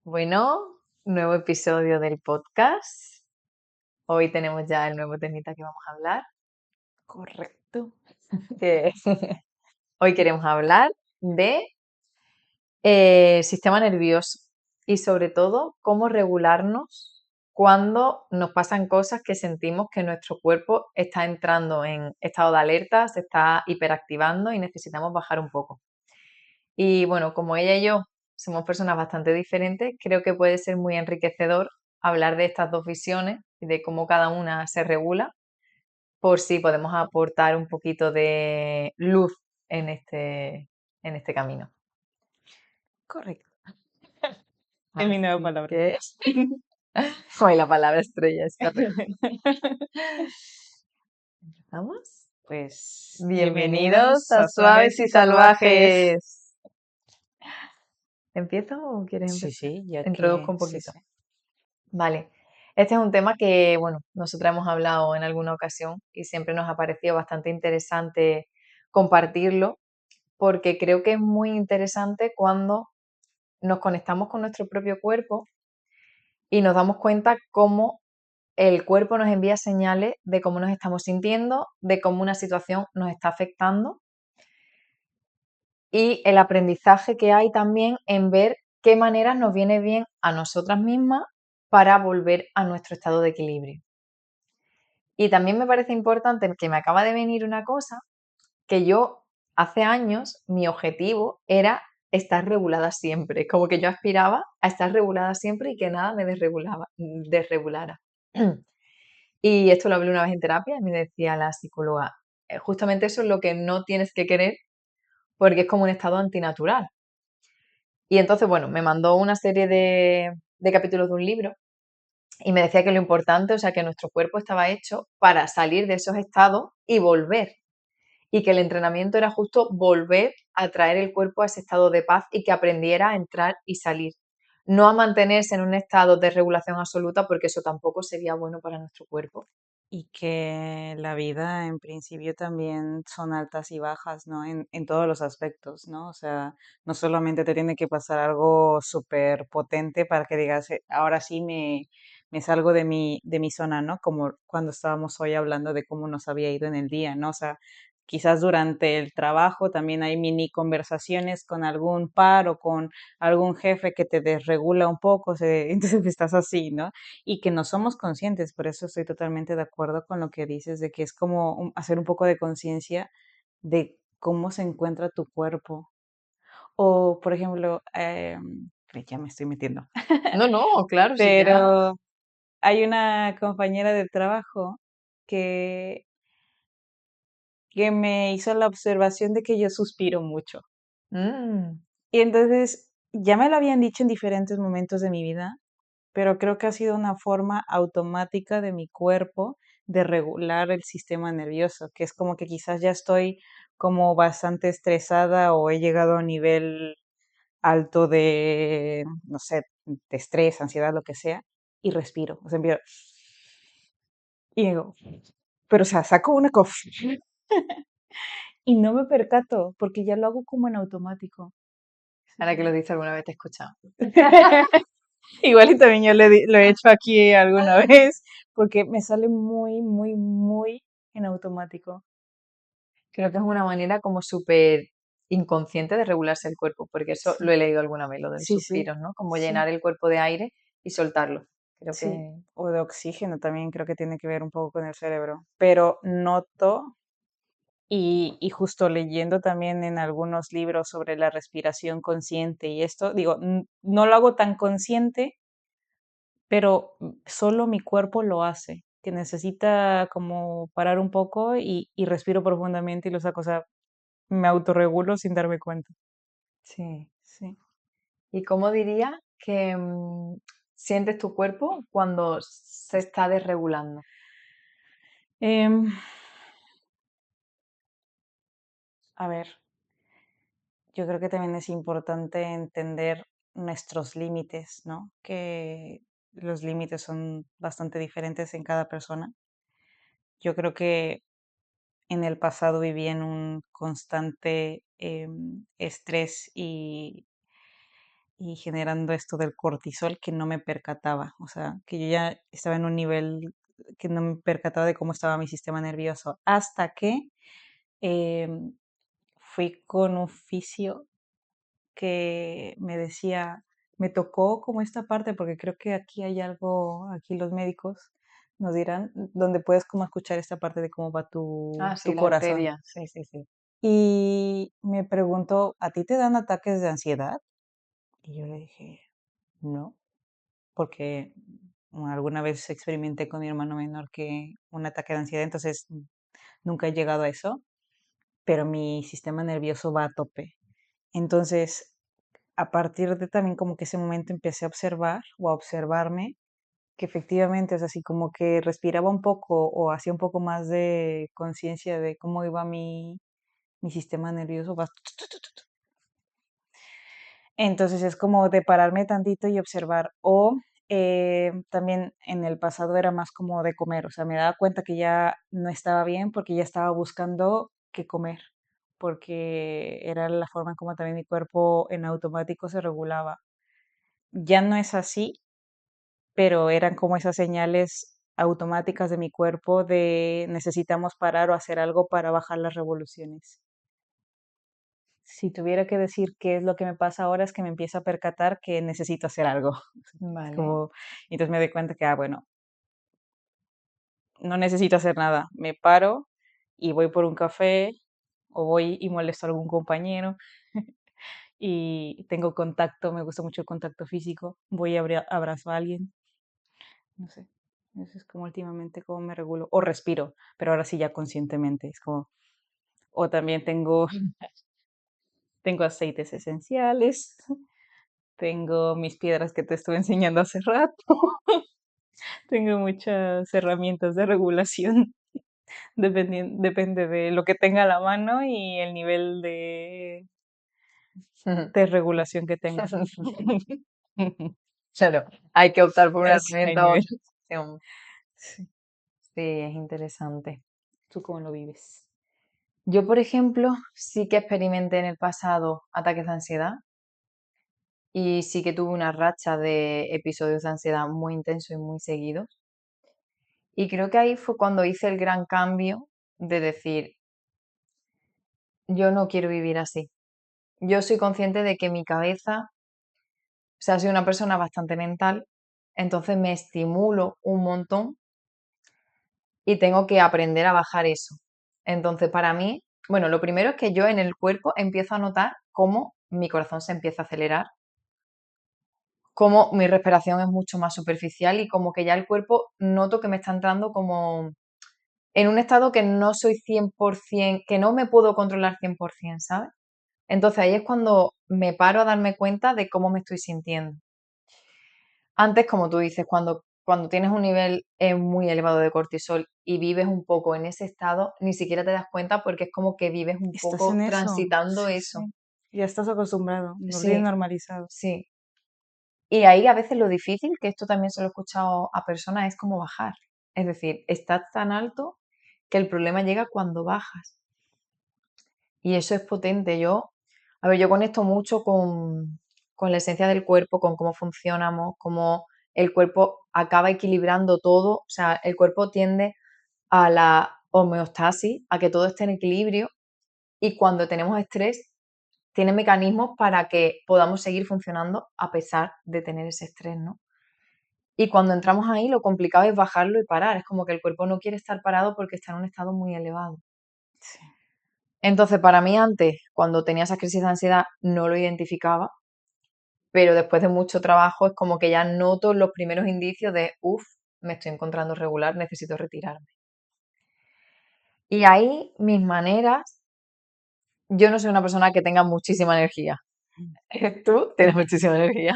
Bueno, nuevo episodio del podcast. Hoy tenemos ya el nuevo temita que vamos a hablar. Correcto. Que hoy queremos hablar de sistema nervioso y sobre todo cómo regularnos cuando nos pasan cosas que sentimos que nuestro cuerpo está entrando en estado de alerta, se está hiperactivando y necesitamos bajar un poco. Y bueno, como ella y yo somos personas bastante diferentes, creo que puede ser muy enriquecedor hablar de estas dos visiones y de cómo cada una se regula, por si podemos aportar un poquito de luz en este camino. Correcto. Es mi nueva Así palabra. que hoy la palabra estrella es correcta. ¿Empezamos? Pues Bienvenidos bienvenidos a a Suaves Suaves y y Salvajes. Salvajes. ¿Empiezo o quieres Sí, empezar? sí, ya Introduzco que un sí, poquito. sí. Vale. Este es un tema que, bueno, nosotras hemos hablado en alguna ocasión y siempre nos ha parecido bastante interesante compartirlo, porque creo que es muy interesante cuando nos conectamos con nuestro propio cuerpo y nos damos cuenta cómo el cuerpo nos envía señales de cómo nos estamos sintiendo, de cómo una situación nos está afectando y el aprendizaje que hay también en ver qué maneras nos viene bien a nosotras mismas para volver a nuestro estado de equilibrio. Y también me parece importante que me acaba de venir una cosa que yo hace años mi objetivo era estar regulada siempre, como que yo aspiraba a estar regulada siempre y que nada me desregulara. Y esto lo hablé una vez en terapia y me decía la psicóloga, justamente eso es lo que no tienes que querer porque es como un estado antinatural. Y entonces, bueno, me mandó una serie de capítulos de un libro y me decía que lo importante, o sea, que nuestro cuerpo estaba hecho para salir de esos estados y volver. Y que el entrenamiento era justo volver a traer el cuerpo a ese estado de paz y que aprendiera a entrar y salir. No a mantenerse en un estado de regulación absoluta porque eso tampoco sería bueno para nuestro cuerpo. Y que la vida en principio también son altas y bajas, ¿no? En todos los aspectos, ¿no? O sea, no solamente te tiene que pasar algo súper potente para que digas, ahora sí me salgo de mi zona, ¿no? Como cuando estábamos hoy hablando de cómo nos había ido en el día, ¿no? O sea, quizás durante el trabajo también hay mini conversaciones con algún par o con algún jefe que te desregula un poco, entonces estás así, ¿no? Y que no somos conscientes, por eso estoy totalmente de acuerdo con lo que dices, de que es como hacer un poco de conciencia de cómo se encuentra tu cuerpo. O, por ejemplo, ya me estoy metiendo, No, no, claro, sí, ya. pero hay una compañera de trabajo que, que me hizo la observación de que yo suspiro mucho. Mm, Y entonces ya me lo habían dicho en diferentes momentos de mi vida, pero creo que ha sido una forma automática de mi cuerpo de regular el sistema nervioso, que es como que quizás ya estoy como bastante estresada o he llegado a un nivel alto de, no sé, de estrés, ansiedad, lo que sea, y respiro, o sea, y digo, pero o sea, saco una cof y no me percato porque ya lo hago como en automático. ahora que lo dices alguna vez te he escuchado. Igual y también yo lo he hecho aquí alguna vez, porque me sale muy, muy, muy en automático. Creo que es una manera como súper inconsciente de regularse el cuerpo, porque eso lo Sí, he leído alguna vez, lo del sí, sí, suspiro, ¿no? Como sí, llenar el cuerpo de aire y soltarlo. Creo sí. que O de oxígeno también creo que tiene que ver un poco con el cerebro. Pero noto, y justo leyendo también en algunos libros sobre la respiración consciente y esto, digo, no lo hago tan consciente, pero solo mi cuerpo lo hace, que necesita como parar un poco y respiro profundamente y lo saco, o sea, me autorregulo sin darme cuenta. sí. Sí. ¿Y cómo dirías que sientes tu cuerpo cuando se está desregulando? Em, a ver, yo creo que también es importante entender nuestros límites, ¿no? Que los límites son bastante diferentes en cada persona. Yo creo que en el pasado viví en un constante estrés y generando esto del cortisol que no me percataba. O sea, que yo ya estaba en un nivel que no me percataba de cómo estaba mi sistema nervioso. Hasta que em, fui con un fisio que me decía, me tocó como esta parte, porque creo que aquí hay algo, aquí los médicos nos dirán, donde puedes como escuchar esta parte de cómo va Ah, tu sí, la corazón. arteria. Sí, sí, sí. Y me preguntó, ¿a ti te dan ataques de ansiedad? Y yo le dije, no, porque alguna vez experimenté con mi hermano menor que un ataque de ansiedad, entonces nunca he llegado a eso, pero mi sistema nervioso va a tope. Entonces, a partir de también como que ese momento empecé a observar o a observarme que efectivamente es así como que respiraba un poco o hacía un poco más de conciencia de cómo iba mi sistema nervioso. Entonces es como de pararme tantito y observar. O también en el pasado era más como de comer, o sea, me daba cuenta que ya no estaba bien porque ya estaba buscando qué comer, porque era la forma en como también mi cuerpo en automático se regulaba. Ya no es así, pero eran como esas señales automáticas de mi cuerpo de necesitamos parar o hacer algo para bajar las revoluciones. Si tuviera que decir qué es lo que me pasa ahora es que me empiezo a percatar que necesito hacer algo. Es Vale. como, entonces me doy cuenta que, bueno, no necesito hacer nada. Me paro y voy por un café o voy y molesto a algún compañero y tengo contacto, me gusta mucho el contacto físico, voy y abrazo a alguien, no sé. Eso es como últimamente cómo me regulo. O respiro, pero ahora sí ya conscientemente. Es como, o también tengo aceites esenciales, tengo mis piedras que te estuve enseñando hace rato. Tengo muchas herramientas de regulación, depende de lo que tenga a la mano y el nivel de regulación que tenga. Claro, hay que optar por una Así hay herramienta u nivel. otra opción. Sí. Sí, es interesante. ¿Tú cómo lo vives? Yo, por ejemplo, sí que experimenté en el pasado ataques de ansiedad y sí que tuve una racha de episodios de ansiedad muy intensos y muy seguidos. Y creo que ahí fue cuando hice el gran cambio de decir, yo no quiero vivir así. Yo soy consciente de que mi cabeza, o sea, soy una persona bastante mental, entonces me estimulo un montón y tengo que aprender a bajar eso. Entonces, para mí, bueno, lo primero es que yo en el cuerpo empiezo a notar cómo mi corazón se empieza a acelerar, cómo mi respiración es mucho más superficial y como que ya el cuerpo noto que me está entrando como en un estado que no soy 100%, que no me puedo controlar 100%, ¿sabes? Entonces ahí es cuando me paro a darme cuenta de cómo me estoy sintiendo. Antes, como tú dices, cuando tienes un nivel muy elevado de cortisol y vives un poco en ese estado, ni siquiera te das cuenta porque es como que vives un Estás poco en eso. transitando Sí, eso. sí. Ya estás acostumbrado, lo tienes Sí, normalizado. sí. Y ahí a veces lo difícil, que esto también se lo he escuchado a personas, es como bajar. Es decir, estás tan alto que el problema llega cuando bajas. Y eso es potente. A ver, yo conecto mucho con la esencia del cuerpo, con cómo funcionamos, cómo el cuerpo acaba equilibrando todo. O sea, el cuerpo tiende a la homeostasis, a que todo esté en equilibrio. Y cuando tenemos estrés, tiene mecanismos para que podamos seguir funcionando a pesar de tener ese estrés, ¿no? Y cuando entramos ahí, lo complicado es bajarlo y parar. Es como que el cuerpo no quiere estar parado porque está en un estado muy elevado. Sí. Entonces, para mí antes, cuando tenía esas crisis de ansiedad, no lo identificaba, pero después de mucho trabajo es como que ya noto los primeros indicios de, uff, me estoy encontrando regular, necesito retirarme. Y ahí mis maneras, yo no soy una persona que tenga muchísima energía. Tú tienes muchísima energía.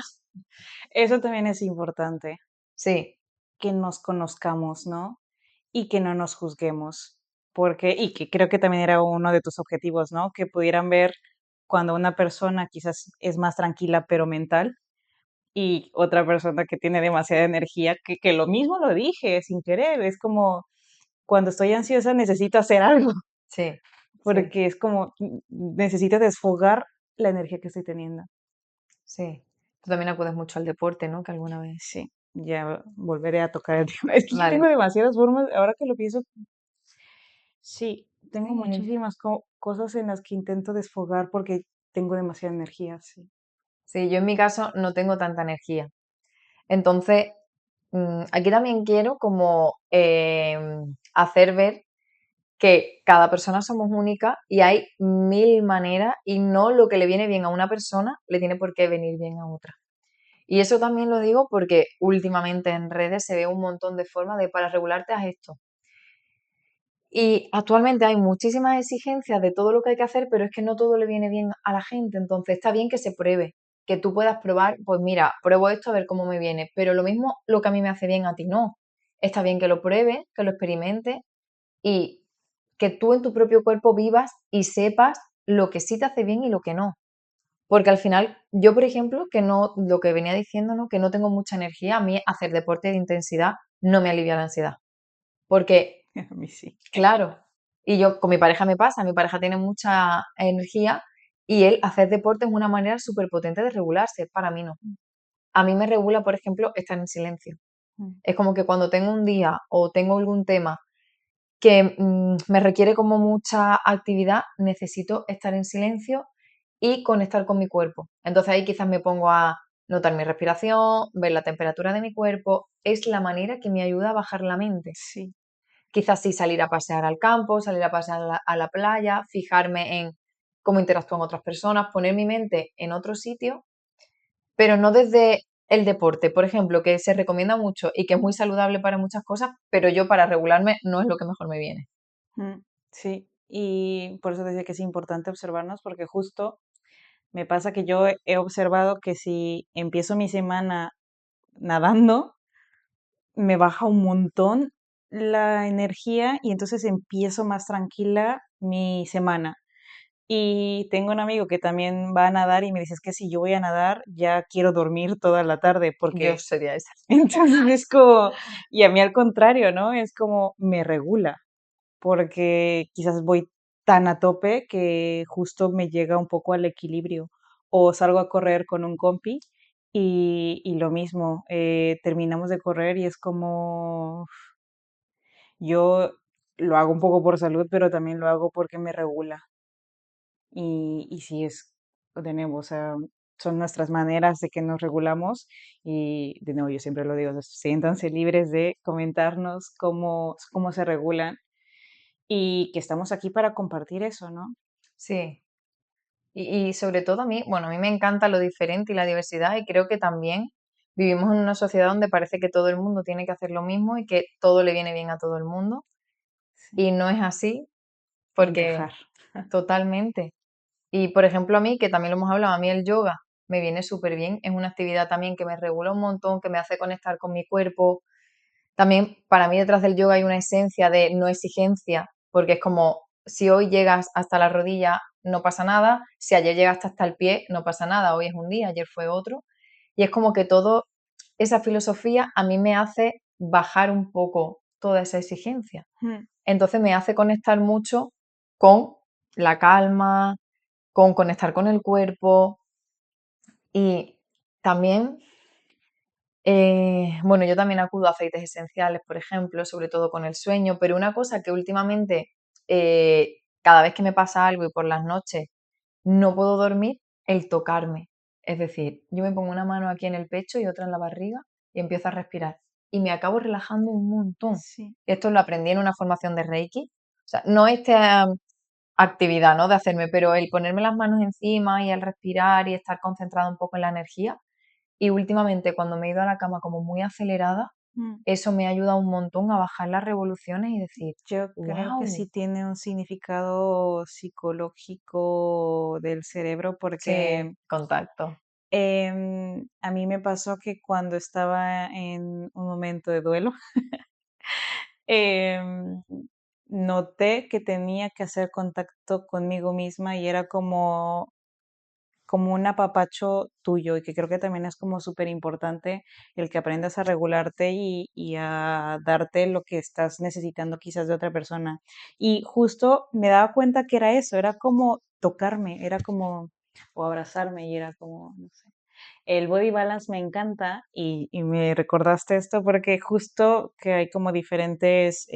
Eso también es importante, Sí, que nos conozcamos, ¿no? Y que no nos juzguemos, porque, y que creo que también era uno de tus objetivos, ¿no? Que pudieran ver cuando una persona quizás es más tranquila pero mental y otra persona que tiene demasiada energía, que lo mismo lo dije sin querer, es como cuando estoy ansiosa necesito hacer algo, sí, sí, porque es como necesito desfogar la energía que estoy teniendo. sí. Tú también acudes mucho al deporte, ¿no? Que alguna vez. Sí, ya volveré a tocar el tema. Es que yo Vale. tengo demasiadas formas, ahora que lo pienso, sí, tengo Sí, muchísimas cosas en las que intento desfogar porque tengo demasiada energía, sí. sí, yo en mi caso no tengo tanta energía. Entonces, aquí también quiero como hacer ver que cada persona somos únicas y hay mil maneras y no lo que le viene bien a una persona le tiene por qué venir bien a otra. Y eso también lo digo porque últimamente en redes se ve un montón de formas de para regularte haz esto. Y actualmente hay muchísimas exigencias de todo lo que hay que hacer, pero es que no todo le viene bien a la gente. Entonces está bien que se pruebe, que tú puedas probar, pues mira, pruebo esto a ver cómo me viene. Pero lo mismo, lo que a mí me hace bien a ti no. Está bien que lo pruebes, que lo experimentes y que tú en tu propio cuerpo vivas y sepas lo que sí te hace bien y lo que no. Porque al final, yo, por ejemplo, que no, lo que venía diciendo, ¿no? Que no tengo mucha energía, a mí hacer deporte de intensidad no me alivia la ansiedad. Porque A mí sí. claro. Y yo con mi pareja me pasa, mi pareja tiene mucha energía y él hacer deporte es una manera súper potente de regularse, para mí no. A mí me regula, por ejemplo, estar en silencio. Mm, Es como que cuando tengo un día o tengo algún tema que me requiere como mucha actividad, necesito estar en silencio y conectar con mi cuerpo. Entonces ahí quizás me pongo a notar mi respiración, ver la temperatura de mi cuerpo. Es la manera que me ayuda a bajar la mente. sí. Quizás sí salir a pasear al campo, salir a pasear a la playa, fijarme en cómo interactúan otras personas, poner mi mente en otro sitio, pero no desde el deporte, por ejemplo, que se recomienda mucho y que es muy saludable para muchas cosas, pero yo para regularme no es lo que mejor me viene. Mm, sí, y por eso decía que es importante observarnos porque justo me pasa que yo he observado que si empiezo mi semana nadando, me baja un montón la energía y entonces empiezo más tranquila mi semana. Y tengo un amigo que también va a nadar y me dice, es que si yo voy a nadar, ya quiero dormir toda la tarde Yo porque sería esa. entonces es como, y a mí al contrario, ¿no? Es como me regula porque quizás voy tan a tope que justo me llega un poco al equilibrio. O salgo a correr con un compi y lo mismo, terminamos de correr y es como yo lo hago un poco por salud, pero también lo hago porque me regula. Y sí es, de nuevo, o sea, son nuestras maneras de que nos regulamos y de nuevo yo siempre lo digo, siéntanse libres de comentarnos cómo se regulan y que estamos aquí para compartir eso, ¿no? Sí. Y sobre todo a mí, bueno, a mí me encanta lo diferente y la diversidad y creo que también vivimos en una sociedad donde parece que todo el mundo tiene que hacer lo mismo y que todo le viene bien a todo el mundo Sí. y no es así porque Encajar. totalmente. Y por ejemplo, a mí, que también lo hemos hablado, a mí el yoga me viene súper bien, es una actividad también que me regula un montón, que me hace conectar con mi cuerpo. También para mí detrás del yoga hay una esencia de no exigencia, porque es como si hoy llegas hasta la rodilla, no pasa nada, si ayer llegaste hasta el pie, no pasa nada, hoy es un día, ayer fue otro. Y es como que todo esa filosofía a mí me hace bajar un poco toda esa exigencia. Mm, Entonces me hace conectar mucho con la calma, con conectar con el cuerpo y también, bueno, yo también acudo a aceites esenciales, por ejemplo, sobre todo con el sueño, pero una cosa que últimamente, cada vez que me pasa algo y por las noches no puedo dormir, el tocarme. Es decir, yo me pongo una mano aquí en el pecho y otra en la barriga y empiezo a respirar y me acabo relajando un montón. sí. Esto lo aprendí en una formación de Reiki. O sea, no esta actividad, ¿no? De hacerme, pero el ponerme las manos encima y el respirar y estar concentrada un poco en la energía. Y últimamente, cuando me he ido a la cama como muy acelerada, Mm. eso me ha ayudado un montón a bajar las revoluciones y decir, Yo creo que wow, sí tiene un significado psicológico del cerebro porque sí, contacto. a mí me pasó que cuando estaba en un momento de duelo, em, noté que tenía que hacer contacto conmigo misma y era como un apapacho tuyo y que creo que también es como súper importante el que aprendas a regularte y a darte lo que estás necesitando quizás de otra persona. Y justo me daba cuenta que era eso, era como tocarme, era como, o abrazarme y era como, no sé. el body balance me encanta y me recordaste esto porque justo que hay como diferentes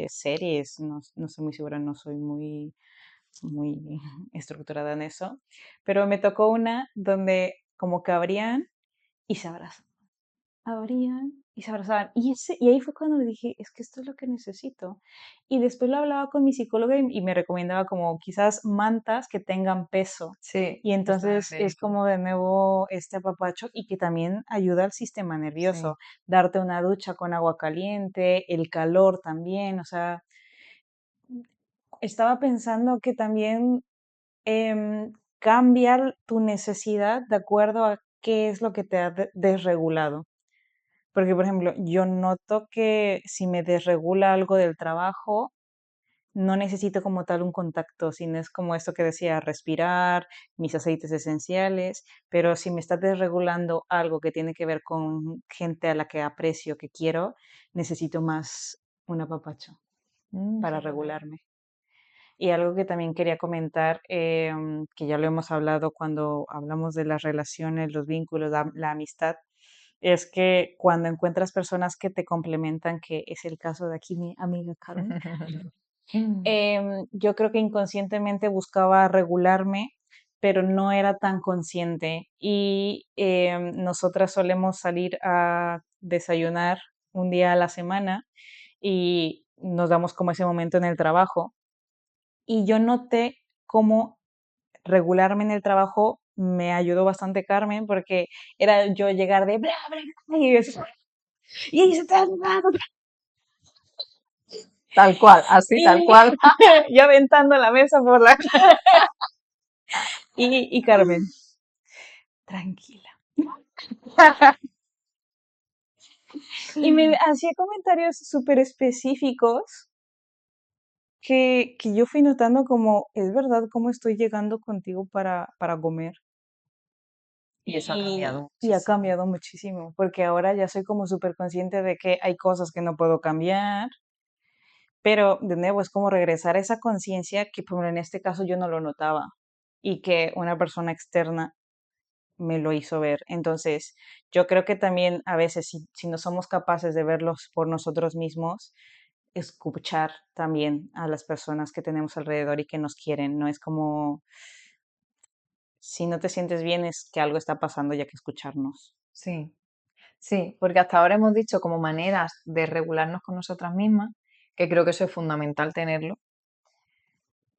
series, no, no estoy muy segura, no soy muy estructurada en eso, pero me tocó una donde como que abrían y se abrían y se abrazaban. Y ahí fue cuando le dije, es que esto es lo que necesito. Y después lo hablaba con mi psicóloga y me recomendaba como quizás mantas que tengan peso. Sí, Y eso es entonces es rico. como de nuevo este apapacho y que también ayuda al sistema Sí. nervioso. Darte una ducha con agua caliente, el calor también. O sea, estaba pensando que también cambiar tu necesidad de acuerdo a qué es lo que te ha desregulado. Porque, por ejemplo, yo noto que si me desregula algo del trabajo, no necesito como tal un contacto, sino es como esto que decía, respirar, mis aceites esenciales, pero si me está desregulando algo que tiene que ver con gente a la que aprecio, que quiero, necesito más un apapacho para Fíjate. regularme. Y algo que también quería comentar, que ya lo hemos hablado cuando hablamos de las relaciones, los vínculos, la amistad, es que cuando encuentras personas que te complementan, que es el caso de aquí mi amiga Carmen, yo creo que inconscientemente buscaba regularme, pero no era tan consciente. Y nosotras solemos salir a desayunar un día a la semana y nos damos como ese momento en el trabajo. Y yo noté cómo regularme en el trabajo me ayudó bastante Carmen, porque era yo llegar de bla, bla, bla, y ahí se está Tal cual, así, tal y cual. yo aventando la mesa por la y Carmen, tranquila. Y me hacía comentarios súper específicos que yo fui notando como, es verdad cómo estoy llegando contigo para comer. Y eso ha cambiado Y ha muchísimo. cambiado muchísimo, porque ahora ya soy como súper consciente de que hay cosas que no puedo cambiar, pero de nuevo es como regresar a esa conciencia que, por ejemplo, en este caso yo no lo notaba y que una persona externa me lo hizo ver. Entonces, yo creo que también a veces si no somos capaces de verlos por nosotros mismos, escuchar también a las personas que tenemos alrededor y que nos quieren, ¿no? Es como, si no te sientes bien, es que algo está pasando ya que escucharnos. Sí, sí, porque hasta ahora hemos dicho como maneras de regularnos con nosotras mismas, que creo que eso es fundamental tenerlo.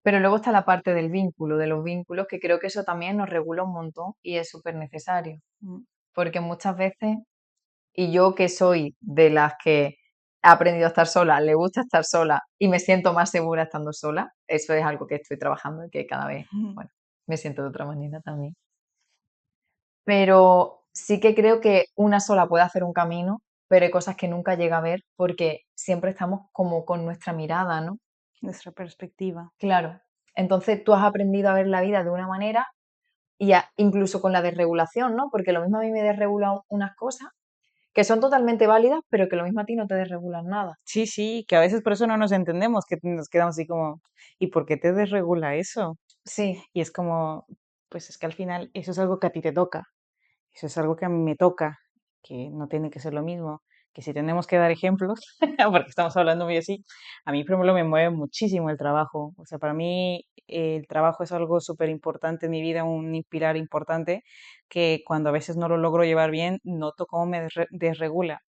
Pero luego está la parte del vínculo, de los vínculos, que creo que eso también nos regula un montón y es súper necesario. Mm, Porque muchas veces, y yo que soy de las que he aprendido a estar sola, le gusta estar sola y me siento más segura estando sola, eso es algo que estoy trabajando y que cada vez, bueno, me siento de otra manera también. Pero sí que creo que una sola puede hacer un camino, pero hay cosas que nunca llega a ver porque siempre estamos como con nuestra mirada, ¿no? Nuestra perspectiva. Claro. Entonces tú has aprendido a ver la vida de una manera y incluso con la desregulación, ¿no? Porque lo mismo a mí me desregula unas cosas que son totalmente válidas, pero que lo mismo a ti no te desregulan nada. Sí, sí, que a veces por eso no nos entendemos, que nos quedamos así como, ¿y por qué te desregula eso? Sí, Y es como, pues es que al final eso es algo que a ti te toca, eso es algo que a mí me toca, que no tiene que ser lo mismo, que si tenemos que dar ejemplos, porque estamos hablando muy así, a mí, por ejemplo, me mueve muchísimo el trabajo, o sea, para mí el trabajo es algo súper importante en mi vida, un pilar importante, que cuando a veces no lo logro llevar bien, noto cómo me desregula,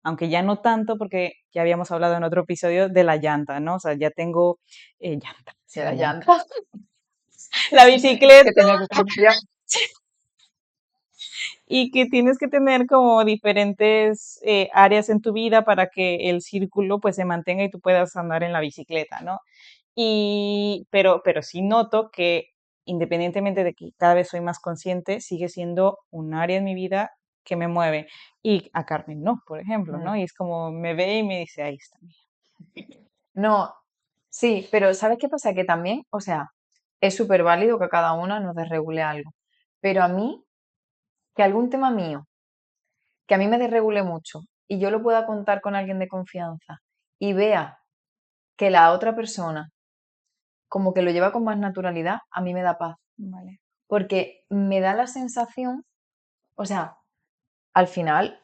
aunque ya no tanto porque ya habíamos hablado en otro episodio de la llanta, ¿no? O sea, ya tengo llanta, sí, de la las llanta, llantas la que bicicleta tenía que cambiar. y que tienes que tener como diferentes áreas en tu vida para que el círculo pues se mantenga y tú puedas andar en la bicicleta, ¿no? Pero sí noto que independientemente de que cada vez soy más consciente, sigue siendo un área en mi vida que me mueve. Y a Carmen no, por ejemplo, ¿no? Mm. Y es como me ve y me dice, ahí está. No, sí, pero ¿sabes qué pasa? Que también, o sea, es súper válido que cada una nos desregule algo, pero a mí, que algún tema mío, que a mí me desregule mucho y yo lo pueda contar con alguien de confianza y vea que la otra persona como que lo lleva con más naturalidad, a mí me da paz, Vale. porque me da la sensación, O sea, al final,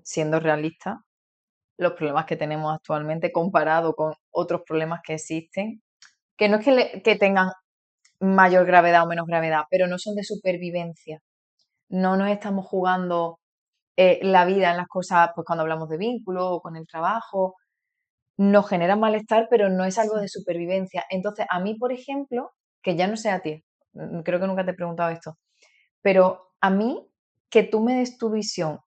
siendo realista, los problemas que tenemos actualmente comparado con otros problemas que existen, que no es que tengan mayor gravedad o menos gravedad, pero no son de supervivencia. No nos estamos jugando la vida en las cosas, pues cuando hablamos de vínculo o con el trabajo, nos genera malestar, pero no es algo Sí. de supervivencia. Entonces, a mí, por ejemplo, que ya no sé a ti, creo que nunca te he preguntado esto, pero a mí, que tú me des tu visión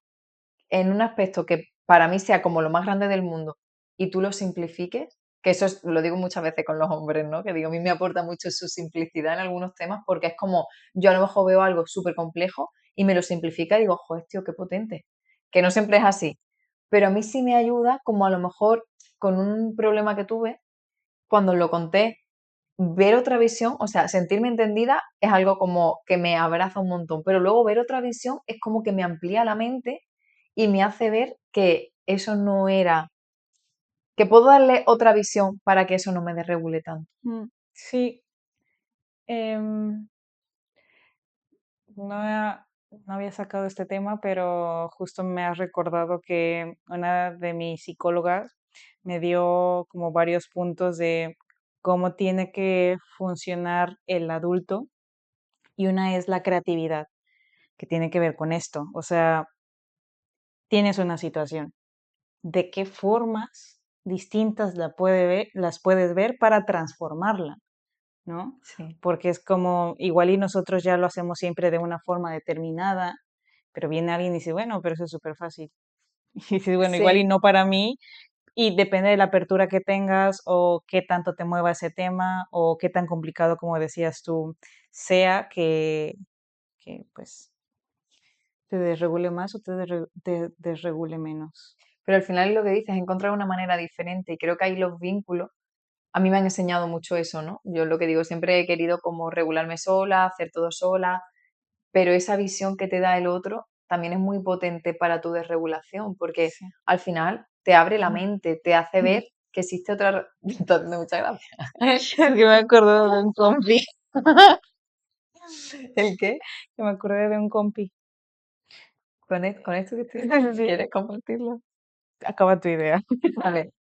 en un aspecto que para mí sea como lo más grande del mundo y tú lo simplifiques, que eso lo digo muchas veces con los hombres, ¿no? Que digo, a mí me aporta mucho su simplicidad en algunos temas porque es como, yo a lo mejor veo algo súper complejo y me lo simplifica y digo, joder, tío, qué potente. Que no siempre es así. Pero a mí sí me ayuda, como a lo mejor con un problema que tuve, cuando lo conté, ver otra visión, o sea, sentirme entendida es algo como que me abraza un montón, pero luego ver otra visión es como que me amplía la mente y me hace ver que eso no era, que puedo darle otra visión para que eso no me desregule tanto. Sí, em, no, no había sacado este tema, pero justo me has recordado que una de mis psicólogas me dio como varios puntos de cómo tiene que funcionar el adulto y una es la creatividad, que tiene que ver con esto. O sea, tienes una situación, ¿de qué formas distintas las puedes ver para transformarla? ¿No? Sí, Porque es como, igual y nosotros ya lo hacemos siempre de una forma determinada, pero viene alguien y dice, bueno, pero eso es súper fácil. Y dices, bueno, igual y sí, no para mí, y depende de la apertura que tengas o qué tanto te mueva ese tema o qué tan complicado, como decías tú, sea que pues te desregule más o te desregule menos. pero al final lo que dices es encontrar una manera diferente y creo que ahí los vínculos, a mí me han enseñado mucho eso, ¿no? Yo lo que digo, siempre he querido como regularme sola, hacer todo sola, pero esa visión que te da el otro también es muy potente para tu desregulación, porque Sí. al final te abre la mente, te hace ver que existe otra... Me está haciendo mucha gracia. Es que me acordé de un compi. ¿El qué? Que me acordé de un compi. Con esto que estoy... Sí, ¿Quieres compartirlo? acaba tu idea. Vale.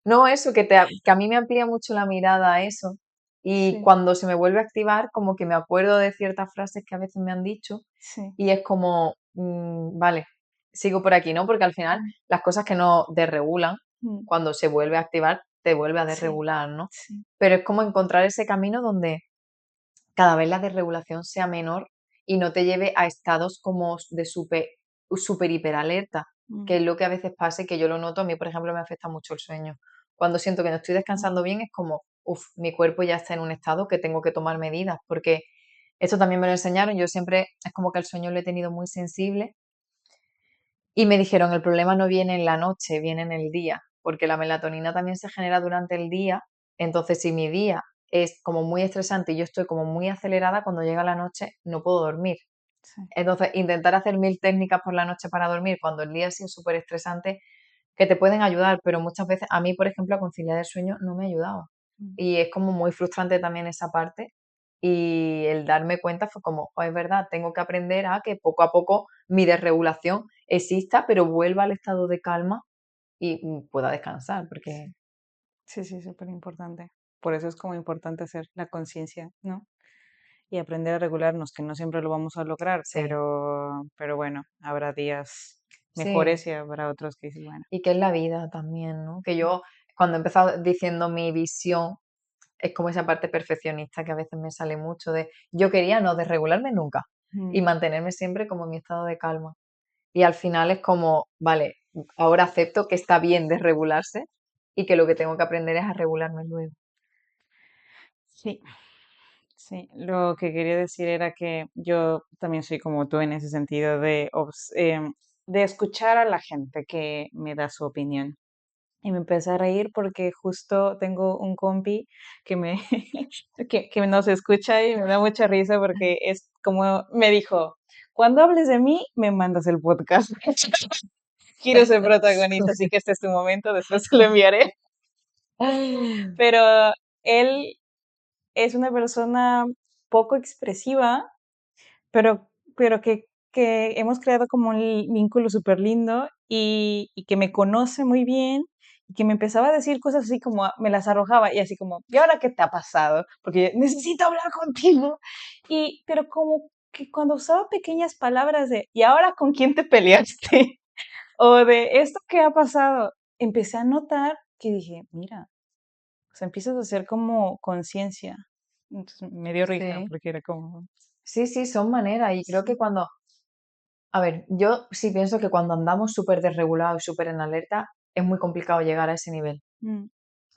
No, eso, que a mí me amplía mucho la mirada a eso. Y Sí, cuando se me vuelve a activar, como que me acuerdo de ciertas frases que a veces me han dicho sí. y es como, vale, sigo por aquí, ¿no? Porque al final Mm, las cosas que no desregulan, mm, cuando se vuelve a activar, te vuelve a sí, desregular, ¿no? sí. Pero es como encontrar ese camino donde cada vez la desregulación sea menor y no te lleve a estados como de super hiperalerta, Mm, que es lo que a veces pasa y que yo lo noto. A mí, por ejemplo, me afecta mucho el sueño. Cuando siento que no estoy mm, descansando bien, es como, uff, mi cuerpo ya está en un estado que tengo que tomar medidas, porque esto también me lo enseñaron. Yo siempre, es como que al sueño lo he tenido muy sensible y me dijeron, el problema no viene en la noche, viene en el día, porque la melatonina también se genera durante el día. Entonces, si mi día es como muy estresante y yo estoy como muy acelerada, cuando llega la noche no puedo dormir. sí. Entonces, intentar hacer mil técnicas por la noche para dormir cuando el día ha sido súper estresante, que te pueden ayudar, pero muchas veces a mí, por ejemplo, a conciliar el sueño no me ayudaba. Mm, Y es como muy frustrante también esa parte. Y el darme cuenta fue como, "Oh, es verdad, tengo que aprender a que poco a poco mi desregulación exista, pero vuelva al estado de calma y pueda descansar, porque sí, sí, súper importante. Por eso es como importante hacer la conciencia, ¿no? Y aprender a regularnos, que no siempre lo vamos a lograr, sí, pero bueno, habrá días sí. mejores y habrá otros que dices, bueno, Y que es la vida también, ¿no? Que yo, cuando he empezado diciendo mi visión, es como esa parte perfeccionista que a veces me sale mucho de, yo quería no desregularme nunca y mm, mantenerme siempre como en mi estado de calma. Y al final es como, vale, ahora acepto que está bien desregularse y que lo que tengo que aprender es a regularme luego. sí, sí. Lo que quería decir era que yo también soy como tú en ese sentido de escuchar a la gente que me da su opinión. Y me empecé a reír porque justo tengo un compi que me que nos escucha y me da mucha risa porque es como me dijo, cuando hables de mí, me mandas el podcast. Quiero ser protagonista, así que este es tu momento, después te lo enviaré. Pero él es una persona poco expresiva, pero, pero que hemos creado como un vínculo súper lindo y que me conoce muy bien y que me empezaba a decir cosas así como me las arrojaba y así como, ¿y ahora qué te ha pasado? Porque necesito hablar contigo. Pero como que cuando usaba pequeñas palabras de, ¿y ahora con quién te peleaste? O de esto que ha pasado, empecé a notar que dije, mira, o sea, empiezas a hacer como conciencia. Entonces me dio risa Sí, porque era como, sí, sí, son maneras. Y creo que sí. cuando, a ver, yo sí pienso que cuando andamos súper desregulados y súper en alerta, es muy complicado llegar a ese nivel. Mm,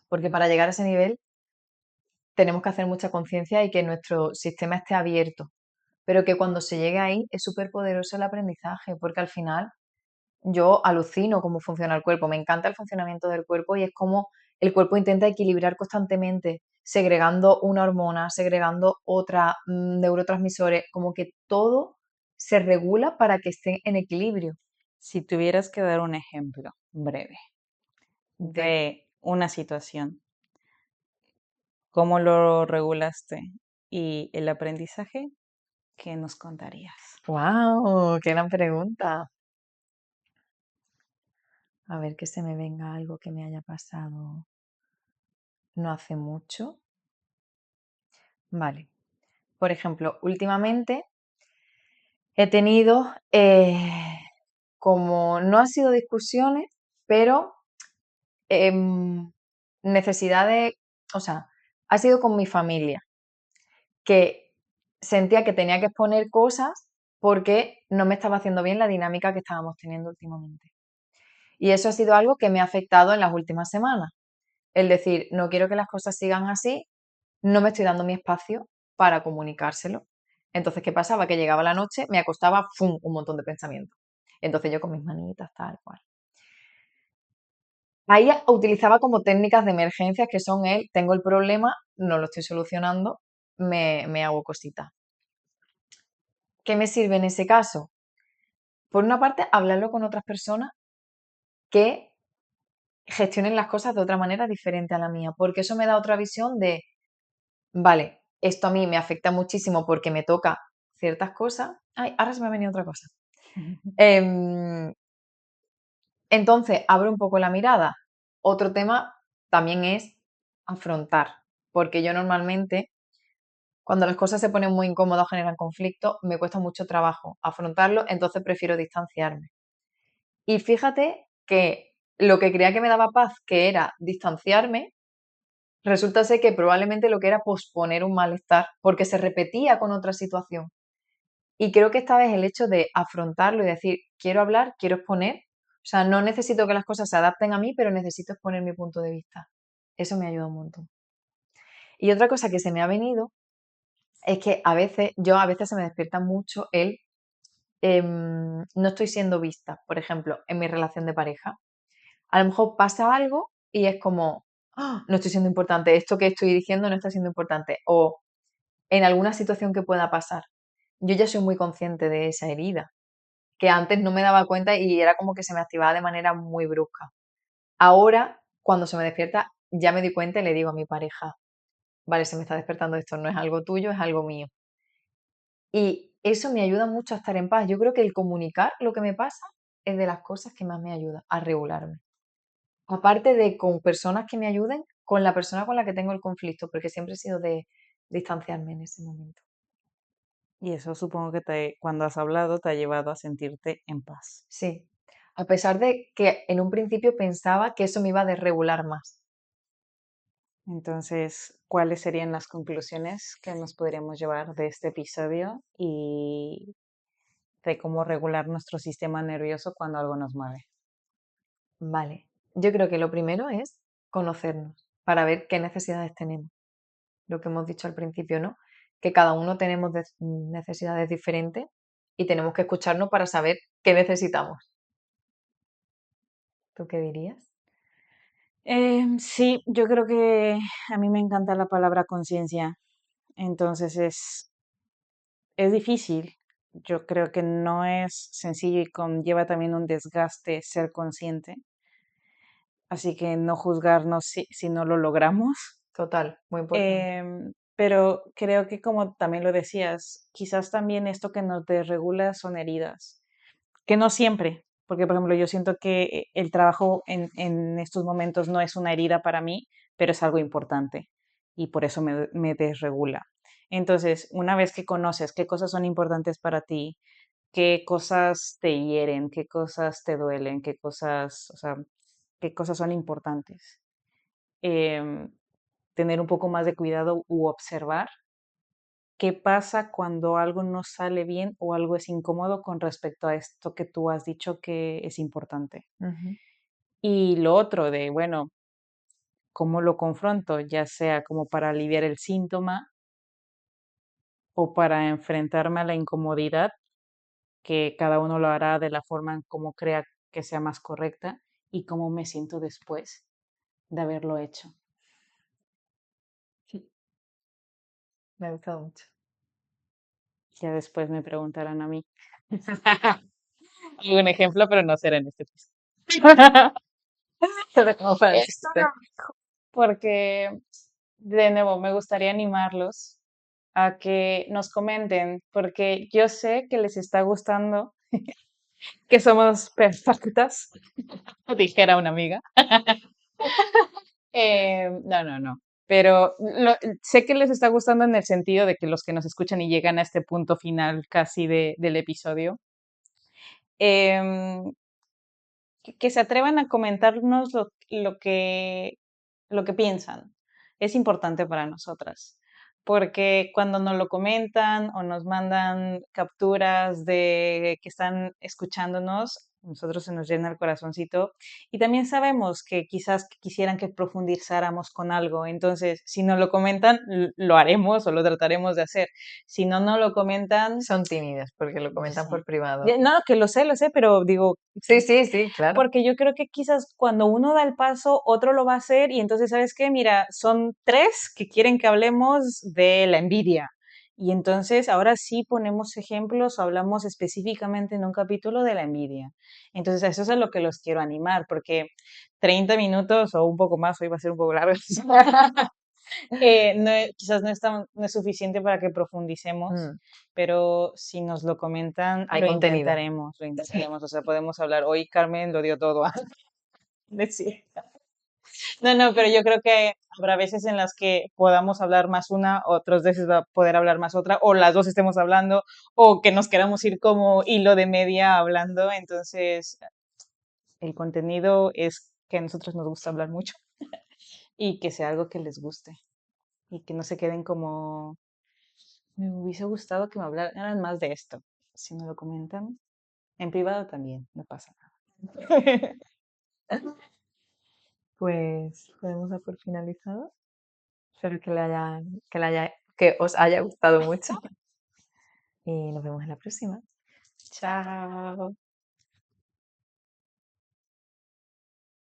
Porque para llegar a ese nivel tenemos que hacer mucha conciencia y que nuestro sistema esté abierto. Pero que cuando se llegue ahí es súper poderoso el aprendizaje, porque al final yo alucino cómo funciona el cuerpo, me encanta el funcionamiento del cuerpo y es como el cuerpo intenta equilibrar constantemente, segregando una hormona, segregando otra, neurotransmisores, como que todo se regula para que estén en equilibrio. Si tuvieras que dar un ejemplo breve De, de una situación, ¿cómo lo regulaste? Y el aprendizaje, ¿qué nos contarías? wow, qué gran pregunta. A ver que se me venga algo que me haya pasado no hace mucho. Vale. Por ejemplo, últimamente he tenido como, no han sido discusiones, pero em, necesidades, o sea, ha sido con mi familia, que sentía que tenía que exponer cosas porque no me estaba haciendo bien la dinámica que estábamos teniendo últimamente. Y eso ha sido algo que me ha afectado en las últimas semanas. El decir, no quiero que las cosas sigan así, no me estoy dando mi espacio para comunicárselo. Entonces, ¿qué pasaba? Que llegaba la noche, me acostaba, ¡fum!, un montón de pensamientos. Entonces yo con mis manitas, tal cual. Ahí utilizaba como técnicas de emergencias que son tengo el problema, no lo estoy solucionando, me hago cositas. ¿Qué me sirve en ese caso? Por una parte, hablarlo con otras personas que gestionen las cosas de otra manera diferente a la mía, porque eso me da otra visión de, vale, esto a mí me afecta muchísimo porque me toca ciertas cosas. Ay, ahora se me ha venido otra cosa. Em, entonces, abro un poco la mirada. Otro tema también es afrontar, porque yo normalmente, cuando las cosas se ponen muy incómodas o generan conflicto, me cuesta mucho trabajo afrontarlo, entonces prefiero distanciarme. Y fíjate que lo que creía que me daba paz, que era distanciarme, resulta ser que probablemente lo que era posponer un malestar, porque se repetía con otra situación. Y creo que esta vez el hecho de afrontarlo y decir, quiero hablar, quiero exponer, o sea, no necesito que las cosas se adapten a mí, pero necesito exponer mi punto de vista. Eso me ayuda un montón. Y otra cosa que se me ha venido es que a veces se me despierta mucho no estoy siendo vista, por ejemplo, en mi relación de pareja. A lo mejor pasa algo y es como, "Ah, no estoy siendo importante, esto que estoy diciendo no está siendo importante". O en alguna situación que pueda pasar. Yo ya soy muy consciente de esa herida, que antes no me daba cuenta y era como que se me activaba de manera muy brusca. Ahora, cuando se me despierta, ya me di cuenta y le digo a mi pareja, vale, se me está despertando esto, no es algo tuyo, es algo mío. Y eso me ayuda mucho a estar en paz. Yo creo que el comunicar lo que me pasa es de las cosas que más me ayuda a regularme. Aparte de con personas que me ayuden, con la persona con la que tengo el conflicto, porque siempre he sido de distanciarme en ese momento. Y eso supongo que cuando has hablado te ha llevado a sentirte en paz. Sí, a pesar de que en un principio pensaba que eso me iba a desregular más. Entonces, ¿cuáles serían las conclusiones que nos podríamos llevar de este episodio y de cómo regular nuestro sistema nervioso cuando algo nos mueve? Vale, yo creo que lo primero es conocernos para ver qué necesidades tenemos. Lo que hemos dicho al principio, ¿no? Que cada uno tenemos necesidades diferentes y tenemos que escucharnos para saber qué necesitamos. ¿Tú qué dirías? Sí, yo creo que a mí me encanta la palabra conciencia, entonces es difícil. Yo creo que no es sencillo y conlleva también un desgaste ser consciente, así que no juzgarnos si no lo logramos. Total, muy importante. pero creo que como también lo decías, quizás también esto que nos desregula son heridas, que no siempre, porque por ejemplo yo siento que el trabajo en estos momentos no es una herida para mí, pero es algo importante y por eso me desregula. Entonces, una vez que conoces qué cosas son importantes para ti, qué cosas te hieren, qué cosas te duelen, qué cosas, o sea, qué cosas son importantes, em, tener un poco más de cuidado u observar qué pasa cuando algo no sale bien o algo es incómodo con respecto a esto que tú has dicho que es importante. Ujú. Y lo otro de, bueno, ¿cómo lo confronto? Ya sea como para aliviar el síntoma o para enfrentarme a la incomodidad, que cada uno lo hará de la forma en como crea que sea más correcta y cómo me siento después de haberlo hecho. Sí, me ha gustado mucho. Ya después me preguntarán a mí. Un ejemplo, pero no será en este piso. Lo dejamos para el Esto siguiente. porque, de nuevo, me gustaría animarlos a que nos comenten, porque yo sé que les está gustando, que somos perfectas, dijera una amiga. No, no, no. Pero sé que les está gustando en el sentido de que los que nos escuchan y llegan a este punto final casi del episodio, em, que se atrevan a comentarnos lo que piensan. Es importante para nosotras, porque cuando nos lo comentan o nos mandan capturas de que están escuchándonos, nosotros se nos llena el corazoncito y también sabemos que quizás quisieran que profundizáramos con algo, entonces si nos lo comentan, lo haremos o lo trataremos de hacer. Si no nos lo comentan, Son tímidas porque lo yo comentan sé. por privado. No, que lo sé, pero digo, Sí, sí, sí, claro. porque yo creo que quizás cuando uno da el paso, otro lo va a hacer y entonces, ¿sabes qué? Mira, son tres que quieren que hablemos de la envidia. Y entonces ahora sí ponemos ejemplos o hablamos específicamente en un capítulo de la envidia. Entonces eso es a lo que los quiero animar, porque 30 minutos o un poco más, hoy va a ser un poco largo, quizás no es suficiente para que profundicemos, Mm, pero si nos lo comentan, hay contenido. lo intentaremos. O sea, podemos hablar. Hoy Carmen lo dio todo a decir. No, no, pero yo creo que habrá veces en las que podamos hablar más una, otras veces va a poder hablar más otra, o las dos estemos hablando, o que nos queramos ir como hilo de media hablando. Entonces, el contenido es que a nosotros nos gusta hablar mucho y que sea algo que les guste y que no se queden como me hubiese gustado que me hablaran más de esto. Si me lo comentan, en privado también, no pasa nada. Pues podemos dar por finalizado. Espero que os haya gustado mucho y nos vemos en la próxima. Chao.